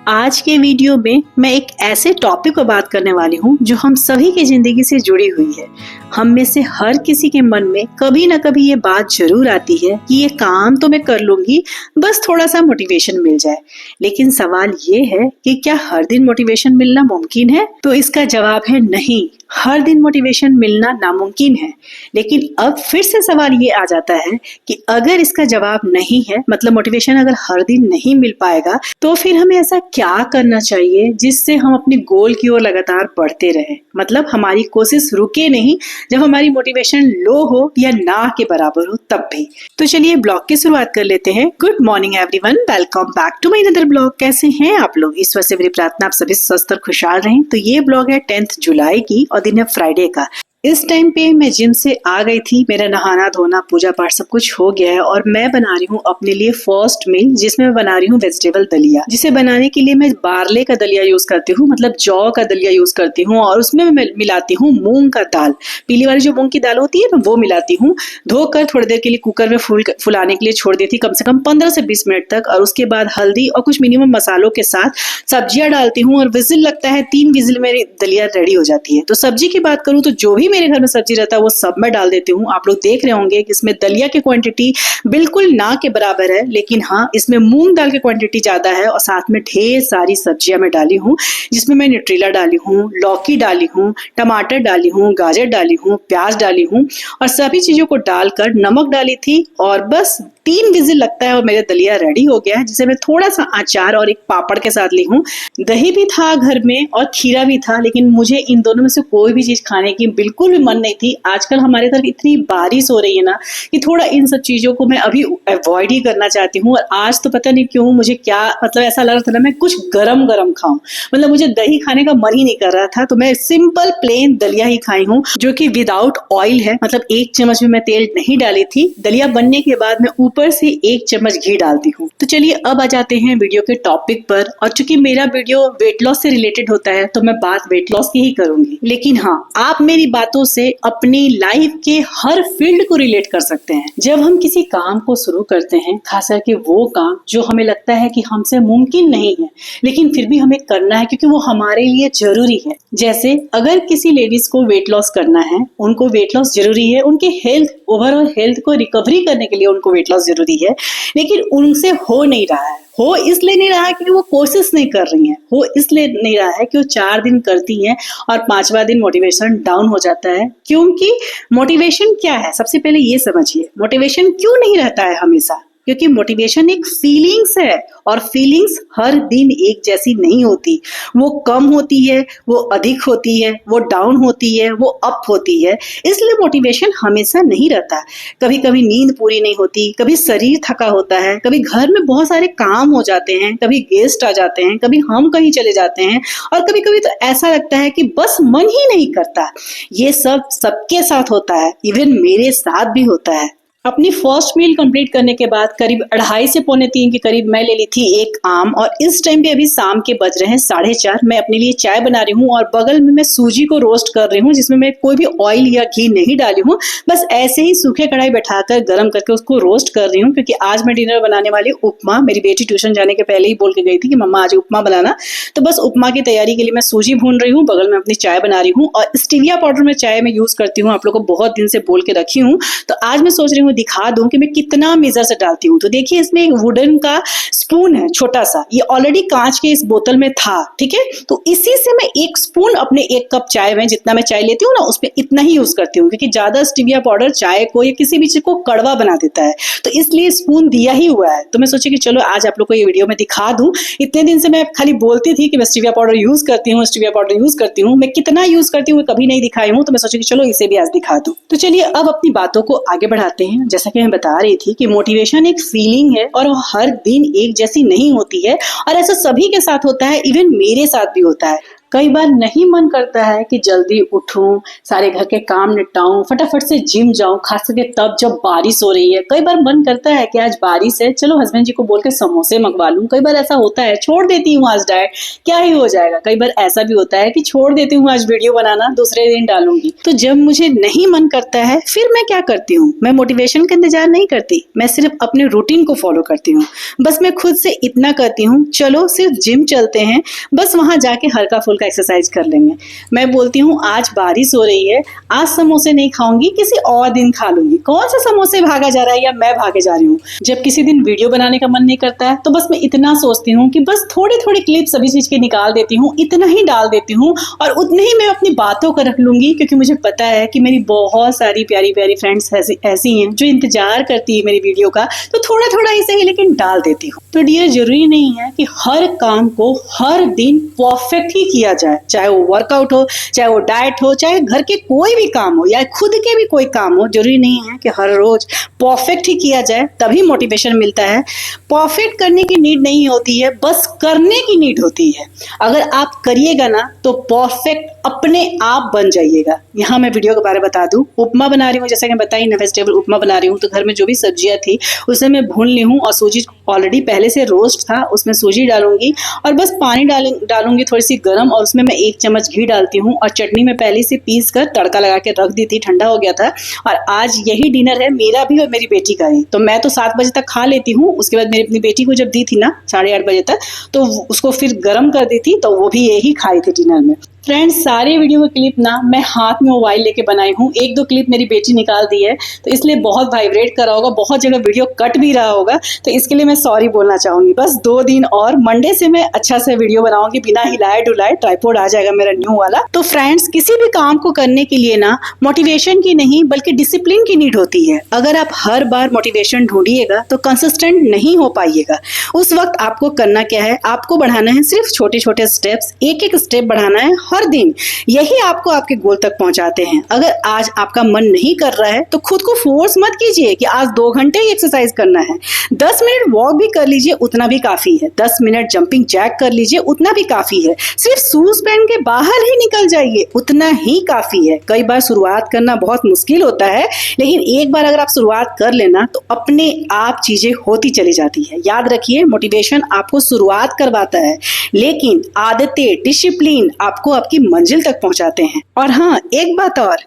आज के वीडियो में मैं एक ऐसे टॉपिक पर बात करने वाली हूँ जो हम सभी की जिंदगी से जुड़ी हुई है। हम में से हर किसी के मन में कभी ना कभी ये बात जरूर आती है कि ये काम तो मैं कर लूंगी, बस थोड़ा सा मोटिवेशन मिल जाए। लेकिन सवाल ये है कि क्या हर दिन मोटिवेशन मिलना मुमकिन है? तो इसका जवाब है नहीं, हर दिन मोटिवेशन मिलना नामुमकिन है। लेकिन अब फिर से सवाल ये आ जाता है कि अगर इसका जवाब नहीं है, मतलब मोटिवेशन अगर हर दिन नहीं मिल पाएगा, तो फिर हमें ऐसा क्या करना चाहिए जिससे हम अपने गोल की ओर लगातार बढ़ते रहें। मतलब हमारी कोशिश रुके नहीं, जब हमारी मोटिवेशन लो हो या ना के बराबर हो तब भी। तो चलिए ब्लॉग की शुरुआत कर लेते हैं। Good morning everyone, welcome back to my another blog. कैसे हैं आप लोग? ईश्वर से मेरी प्रार्थना आप सभी स्वस्थ और खुशहाल रहें। तो ये ब्लॉग है 10 जुलाई की और दिन है फ्राइडे का। इस टाइम पे मैं जिम से आ गई थी, मेरा नहाना धोना पूजा पाठ सब कुछ हो गया है और मैं बना रही हूँ अपने लिए फर्स्ट मील, जिसमें मैं बना रही हूँ वेजिटेबल दलिया। जिसे बनाने के लिए मैं बारले का दलिया यूज करती हूँ, मतलब जौ का दलिया यूज करती हूँ और उसमें मैं मिलाती हूँ मूंग का दाल। पीली वाली जो मूंग की दाल होती है ना, वो मिलाती हूँ। धोकर थोड़ी देर के लिए कुकर में फुलाने के लिए छोड़ देती कम से कम 15 से 20 मिनट तक, और उसके बाद हल्दी और कुछ मिनिमम मसालों के साथ सब्जियां डालती हूँ और विजिल लगता है, 3 विजिल मेरी दलिया रेडी हो जाती है। तो सब्जी की बात करूँ तो जो भी मेरे घर में सब्जी रहता है वो सब मैं डाल देती हूँ। आप लोग देख रहे होंगे कि इसमें दलिया की क्वांटिटी बिल्कुल ना के बराबर है, लेकिन हाँ इसमें मूंग दाल की क्वांटिटी ज्यादा है और साथ में ढेर सारी सब्जियां मैं डाली हूँ, जिसमें मैं न्यूट्रेला डाली हूँ, लौकी डाली हूँ, टमाटर डाली हूँ, गाजर डाली हूँ, प्याज डाली हूँ और सभी चीजों को डालकर नमक डाली थी और बस 3 विजिल लगता है और मेरा दलिया रेडी हो गया है, जिसे मैं थोड़ा सा अचार और एक पापड़ के साथ ली हूँ। दही भी था घर में और खीरा भी था, लेकिन मुझे इन दोनों में से कोई भी चीज खाने की बिल्कुल भी मन नहीं थी। आजकल हमारे तरफ इतनी बारिश हो रही है ना कि थोड़ा इन सब चीजों को मैं अभी अवॉइड ही करना चाहती हूँ। और आज तो पता नहीं क्यों मुझे क्या मतलब ऐसा लग रहा था ना मैं कुछ गरम गरम खाऊं, मतलब मुझे दही खाने का मन ही नहीं कर रहा था। तो मैं सिंपल प्लेन दलिया ही खाई हूँ, जो कि विदाउट ऑयल है, मतलब 1 चम्मच भी मैं तेल नहीं डाली थी। दलिया बनने के बाद मैं ऊपर से 1 चम्मच घी डालती हूँ। तो चलिए अब आ जाते हैं वीडियो के टॉपिक पर। और चूंकि मेरा वीडियो वेट लॉस से रिलेटेड होता है तो मैं बात वेट लॉस की ही करूंगी, लेकिन हाँ आप मेरी बातों से अपनी लाइफ के हर फील्ड को रिलेट कर सकते हैं। जब हम किसी काम को शुरू करते हैं, खास करके वो काम जो हमें लगता है कि हमसे मुमकिन नहीं है, लेकिन फिर भी हमें करना है क्योंकि वो हमारे लिए जरूरी है। जैसे अगर किसी लेडीज को वेट लॉस करना है, उनको वेट लॉस जरूरी है, उनके हेल्थ ओवरऑल हेल्थ को रिकवरी करने के लिए उनको वेट लॉस जरूरी है, लेकिन उनसे हो नहीं रहा है। हो इसलिए नहीं रहा है क्योंकि वो कोशिश नहीं कर रही हैं, हो इसलिए नहीं रहा है कि वो 4 दिन करती हैं और 5वां दिन मोटिवेशन डाउन हो जाता है। क्योंकि मोटिवेशन क्या है, सबसे पहले ये समझिए, मोटिवेशन क्यों नहीं रहता है हमेशा? क्योंकि मोटिवेशन एक फीलिंग्स है और फीलिंग्स हर दिन एक जैसी नहीं होती। वो कम होती है, वो अधिक होती है, वो डाउन होती है, वो अप होती है। इसलिए मोटिवेशन हमेशा नहीं रहता। कभी कभी नींद पूरी नहीं होती, कभी शरीर थका होता है, कभी घर में बहुत सारे काम हो जाते हैं, कभी गेस्ट आ जाते हैं, कभी हम कहीं चले जाते हैं और कभी कभी तो ऐसा लगता है कि बस मन ही नहीं करता। ये सब सबके साथ होता है, इवन मेरे साथ भी होता है। अपनी फर्स्ट मील कंप्लीट करने के बाद करीब 2:30 से 2:45 के करीब मैं ले ली थी एक आम, और इस टाइम पे अभी शाम के बज रहे हैं 4:30। मैं अपने लिए चाय बना रही हूँ और बगल में मैं सूजी को रोस्ट कर रही हूँ, जिसमें मैं कोई भी ऑयल या घी नहीं डाली हूँ, बस ऐसे ही सूखे कढ़ाई बैठाकर गर्म करके उसको रोस्ट कर रही हूँ। क्योंकि आज मैं डिनर बनाने वाली उपमा, मेरी बेटी ट्यूशन जाने के पहले ही बोल के गई थी कि मम्मा आज उपमा बनाना, तो बस उपमा की तैयारी के लिए मैं सूजी भून रही हूँ, बगल में अपनी चाय बना रही हूँ। और स्टीविया पाउडर में चाय में यूज करती हूँ, आप लोग को बहुत दिन से बोल के रखी हूँ, तो आज मैं सोच रही हूँ दिखा दूं कि मैं कितना मेजर से डालती हूँ। तो देखिए इसमें एक वुडन का स्पून है छोटा सा, ये ऑलरेडी कांच के इस बोतल में था, ठीक है। तो इसी से मैं 1 स्पून अपने 1 कप चाय में, जितना मैं चाय लेती हूँ ना उसमें इतना ही यूज करती हूँ, क्योंकि ज्यादा स्टीविया पाउडर चाय को या किसी भी चीज को कड़वा बना देता है, तो इसलिए स्पून दिया ही हुआ है। तो मैं सोची कि चलो आज आप लोग को ये वीडियो में दिखा दूं। इतने दिन से मैं खाली बोलती थी कि मैं स्टीविया पाउडर यूज करती हूँ, स्टीविया पाउडर यूज करती हूँ, मैं कितना यूज करती हूँ कभी नहीं दिखाई हूँ, तो मैं सोची कि चलो इसे भी आज दिखा दूं। तो चलिए अब अपनी बातों को आगे बढ़ाते हैं। जैसा कि मैं बता रही थी कि मोटिवेशन एक फीलिंग है और हर दिन एक जैसी नहीं होती है, और ऐसा सभी के साथ होता है, इवन मेरे साथ भी होता है। कई बार नहीं मन करता है कि जल्दी उठूं, सारे घर के काम निपटाऊं, फटाफट से जिम जाऊं, खास करके तब जब बारिश हो रही है। कई बार मन करता है कि आज बारिश है, चलो हस्बैंड जी को बोल के समोसे मंगवा लूं। कई बार ऐसा होता है, छोड़ देती हूँ आज डाइट, क्या ही हो जाएगा। कई बार ऐसा भी होता है कि छोड़ देती हूँ आज वीडियो बनाना, दूसरे दिन डालूंगी। तो जब मुझे नहीं मन करता है फिर मैं क्या करती हूँ, मैं मोटिवेशन का इंतजार नहीं करती, मैं सिर्फ अपने रूटीन को फॉलो करती हूँ। बस मैं खुद से इतना कहती हूँ, चलो सिर्फ जिम चलते हैं, बस वहां जाके हल्का फुल्का एक्सरसाइज कर लेंगे। मैं बोलती हूँ आज बारिश हो रही है, आज समोसे नहीं खाऊंगी, किसी और दिन खा लूंगी। कौन सा समोसे भागा जा रहा है या मैं भागे जा रही हूँ। जब किसी दिन वीडियो बनाने का मन नहीं करता है तो बस मैं इतना सोचती हूँ कि बस थोड़ी थोड़ी क्लिप सभी चीज के निकाल देती हूँ, इतना ही डाल देती हूँ और उतने ही मैं अपनी बातों को रख लूंगी, क्योंकि मुझे पता है कि मेरी बहुत सारी प्यारी प्यारी फ्रेंड्स ऐसी हैं जो इंतजार करती है मेरी वीडियो का। तो थोड़ा थोड़ा ही सही लेकिन डाल देती हूँ। तो डियर, जरूरी नहीं है कि हर काम को हर दिन परफेक्ट ही किया जाए, चाहे वो वर्कआउट हो, चाहे वो डाइट हो, चाहे घर के कोई भी काम हो या खुद के भी कोई काम हो। जरूरी नहीं है कि हर रोज परफेक्ट ही किया जाए तभी मोटिवेशन मिलता है। परफेक्ट करने की नीड नहीं होती है, बस करने की नीड होती है। अगर आप करिएगा ना तो परफेक्ट अपने आप बन जाइएगा। यहाँ मैं वीडियो के बारे में बता दूं, उपमा बना रही हूँ, जैसे कि बताई ना, वेजिटेबल उपमा बना रही हूँ। तो घर में जो भी सब्जियां थी उसे मैं भून ली हूँ और सूजी ऑलरेडी पहले से रोस्ट था, उसमें सूजी डालूंगी और बस पानी डालूंगी थोड़ी सी गर्म, और उसमें मैं 1 चम्मच घी डालती हूँ। और चटनी में पहले से पीस कर तड़का लगा के रख दी थी, ठंडा हो गया था। और आज यही डिनर है मेरा भी और मेरी बेटी का ही। तो मैं तो 7 बजे तक खा लेती हूँ, उसके बाद मेरी अपनी बेटी को जब दी थी ना 8:30 बजे तक, तो उसको फिर गर्म कर दी थी, तो वो भी यही खाई थी डिनर में। फ्रेंड्स, सारे वीडियो की क्लिप ना मैं हाथ में मोबाइल लेके बनाई हूँ। 1-2 क्लिप मेरी बेटी निकाल दी है, तो इसलिए बहुत वाइब्रेट कर रहा होगा, बहुत जगह वीडियो कट भी रहा होगा, तो इसके लिए मैं सॉरी बोलना चाहूंगी। बस 2 दिन और, मंडे से मैं अच्छा से वीडियो बनाऊंगी बिना हिलाए डुलाए। ट्राइपॉड आ जाएगा मेरा न्यू वाला। तो फ्रेंड्स, किसी भी काम को करने के लिए ना मोटिवेशन की नहीं बल्कि डिसिप्लिन की नीड होती है। अगर आप हर बार मोटिवेशन ढूंढिएगा तो कंसिस्टेंट नहीं हो पाइएगा। उस वक्त आपको करना क्या है, आपको बढ़ाना है सिर्फ छोटे छोटे स्टेप्स, एक एक स्टेप बढ़ाना है हर दिन। यही आपको आपके गोल तक पहुंचाते हैं। अगर आज आपका मन नहीं कर रहा है तो खुद को फोर्स मत कीजिए कि आज 2 घंटे ही एक्सरसाइज करना है। 10 मिनट वॉक भी कर लीजिए, उतना भी काफी है। 10 मिनट जंपिंग जैक कर लीजिए, उतना भी काफी है। सिर्फ शूज पहन के बाहर ही निकल जाइए, उतना ही काफी है। कई बार शुरुआत करना बहुत मुश्किल होता है, लेकिन एक बार अगर आप शुरुआत कर लेना तो अपने आप चीजें होती चली जाती है। याद रखिए, मोटिवेशन आपको शुरुआत करवाता है, लेकिन आदतें, डिसिप्लिन आपको आपकी मंजिल तक पहुंचाते हैं। और हाँ, एक बात और,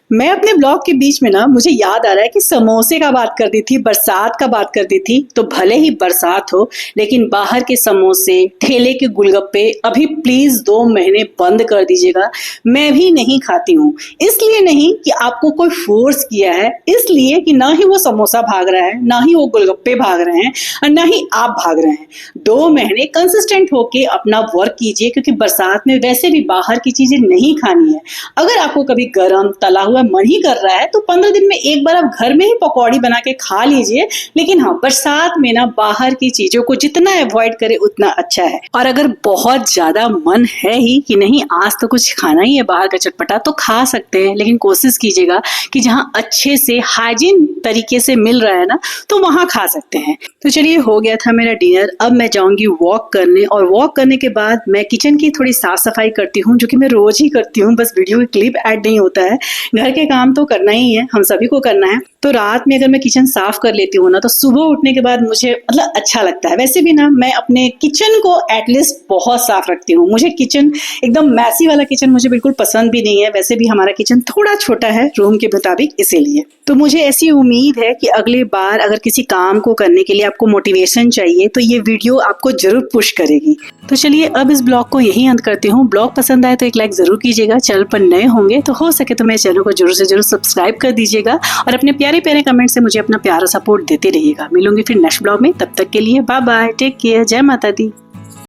मैं अपने ब्लॉग के बीच में ना, मुझे याद आ रहा है कि समोसे का बात कर दी थी, बरसात का बात कर दी थी। तो भले ही बरसात हो, लेकिन बाहर के समोसे, ठेले के गोलगप्पे अभी प्लीज 2 महीने बंद कर दीजिएगा। मैं भी नहीं खाती हूँ, इसलिए नहीं कि आपको कोई फोर्स किया है, इसलिए कि ना ही वो समोसा भाग रहा है, ना ही वो गोलगप्पे भाग रहे हैं और ना ही आप भाग रहे हैं। 2 महीने कंसिस्टेंट होके अपना वर्क कीजिए, क्योंकि बरसात में वैसे भी बाहर की चीजें नहीं खानी है। अगर आपको कभी गरम तला हुआ मन ही कर रहा है तो 15 दिन में एक बार आप घर में ही पकौड़ी बना के खा लीजिए। लेकिन हाँ, बरसात में ना बाहर की चीजों को जितना अवॉइड करे उतना अच्छा है। और अगर बहुत ज्यादा मन है ही कि नहीं आज तो कुछ खाना ही है बाहर का चटपटा, तो खा सकते हैं, लेकिन कोशिश कीजिएगा कि जहाँ अच्छे से हाइजीन तरीके से मिल रहा है ना, तो वहां खा सकते हैं। तो चलिए, हो गया था मेरा डिनर। अब मैं जाऊंगी वॉक करने, और वॉक करने के बाद मैं किचन की थोड़ी साफ सफाई करती हूँ, जो कि मैं रोज ही करती हूँ, बस वीडियो की क्लिप ऐड नहीं होता है। घर के काम तो करना ही है, हम सभी को करना है। तो रात में अगर मैं किचन साफ कर लेती हूँ ना, तो सुबह उठने के बाद मुझे मतलब अच्छा लगता है। वैसे भी ना मैं अपने किचन को एटलीस्ट बहुत साफ रखती हूँ। मुझे किचन एकदम मैसी वाला किचन मुझे बिल्कुल पसंद भी नहीं है। वैसे भी हमारा किचन थोड़ा छोटा है रूम के मुताबिक, इसीलिए। तो मुझे ऐसी उम्मीद है कि अगली बार अगर किसी काम को करने के लिए आपको मोटिवेशन चाहिए तो ये वीडियो आपको जरूर पुश करेगी। तो चलिए, अब इस ब्लॉग को यही अंत करती हूँ। ब्लॉग पसंद आए तो एक लाइक जरूर कीजिएगा। चैनल पर नए होंगे तो हो सके तो मेरे चैनल को जरूर से जरूर सब्सक्राइब कर दीजिएगा, और अपने प्यारे प्यारे कमेंट से मुझे अपना प्यारा सपोर्ट देते रहिएगा। मिलूंगी फिर नेक्स्ट ब्लॉग में, तब तक के लिए बाय बाय, टेक केयर, जय माता दी।